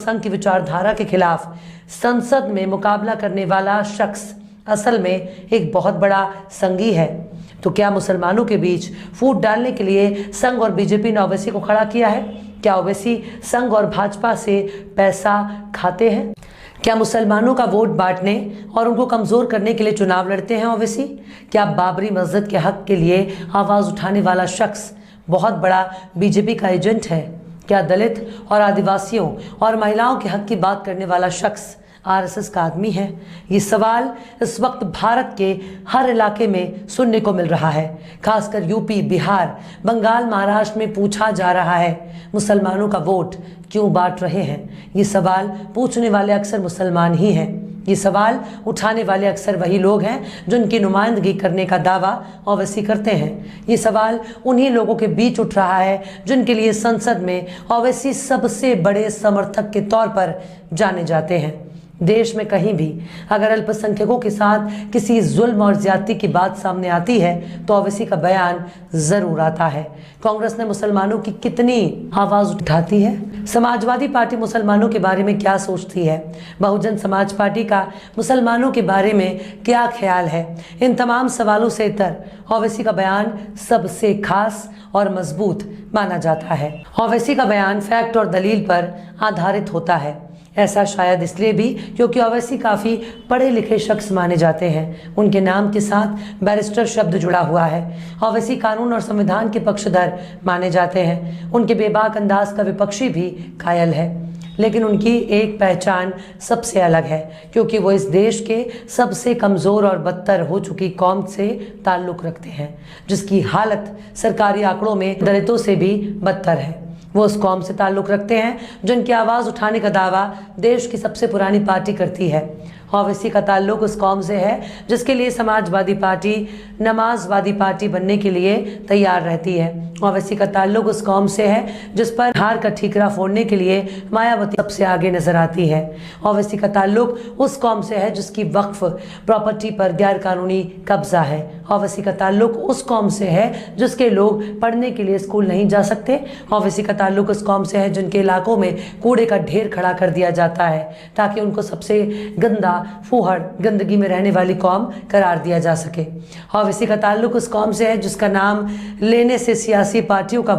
संघ की विचारधारा के खिलाफ संसद में मुकाबला करने वाला शख्स असल में एक बहुत बड़ा संघी है। तो क्या मुसलमानों के बीच फूट डालने के लिए संघ और बीजेपी ने ओवैसी को खड़ा किया है? क्या ओवैसी संघ और भाजपा से पैसा खाते हैं? क्या मुसलमानों का वोट बांटने और उनको कमज़ोर करने के लिए चुनाव लड़ते हैं ओवैसी? क्या बाबरी मस्जिद के हक के लिए आवाज़ उठाने वाला शख्स बहुत बड़ा बीजेपी का एजेंट है? क्या दलित और आदिवासियों और महिलाओं के हक की बात करने वाला शख्स आरएसएस का आदमी है? ये सवाल इस वक्त भारत के हर इलाके में सुनने को मिल रहा है। खासकर यूपी, बिहार, बंगाल, महाराष्ट्र में पूछा जा रहा है, मुसलमानों का वोट क्यों बांट रहे हैं? ये सवाल पूछने वाले अक्सर मुसलमान ही हैं। ये सवाल उठाने वाले अक्सर वही लोग हैं जिनकी नुमाइंदगी करने का दावा ओवैसी करते हैं। ये सवाल उन्हीं लोगों के बीच उठ रहा है जिनके लिए संसद में ओवैसी सबसे बड़े समर्थक के तौर पर जाने जाते हैं। देश में कहीं भी अगर अल्पसंख्यकों के साथ किसी जुल्म और ज्यादती की बात सामने आती है तो ओवैसी का बयान जरूर आता है। कांग्रेस ने मुसलमानों की कितनी आवाज उठाती है? समाजवादी पार्टी मुसलमानों के बारे में क्या सोचती है? बहुजन समाज पार्टी का मुसलमानों के बारे में क्या ख्याल है? इन तमाम सवालों से इतर ओवैसी का बयान सबसे खास और मजबूत माना जाता है। ओवैसी का बयान फैक्ट और दलील पर आधारित होता है। ऐसा शायद इसलिए भी क्योंकि ओवैसी काफ़ी पढ़े लिखे शख्स माने जाते हैं। उनके नाम के साथ बैरिस्टर शब्द जुड़ा हुआ है। ओवैसी कानून और संविधान के पक्षधर माने जाते हैं। उनके बेबाक अंदाज का विपक्षी भी कायल है, लेकिन उनकी एक पहचान सबसे अलग है क्योंकि वो इस देश के सबसे कमज़ोर और बदतर हो चुकी कौम से ताल्लुक़ रखते हैं, जिसकी हालत सरकारी आंकड़ों में दलितों से भी बदतर है। वो उस कौम से ताल्लुक़ रखते हैं जिनकी आवाज़ उठाने का दावा देश की सबसे पुरानी पार्टी करती है। ओवैसी का ताल्लुक़ उस कौम से है जिसके लिए समाजवादी पार्टी नमाजवादी पार्टी बनने के लिए तैयार रहती है। ओवैसी का ताल्लुक़ उस कौम से है जिस पर हार का ठीकरा फोड़ने के लिए मायावती सबसे आगे नजर आती है। ओवैसी का ताल्लुक़ उस कौम से है जिसकी वक्फ प्रॉपर्टी पर गैर कानूनी कब्जा है। ओवैसी का ताल्लुक़ उस कौम से है जिसके लोग पढ़ने के लिए स्कूल नहीं जा सकते। ओवैसी का ताल्लुक़ उस कौम से है जिनके इलाकों में कूड़े का ढेर खड़ा कर दिया जाता है ताकि उनको सबसे गंदा फूहड़ गंदगी में रहने वाली कौम करार दिया जा सके। ओवैसी का ताल्लुक़ उस कौम से है जिसका नाम लेने से सियासी पार्टियों का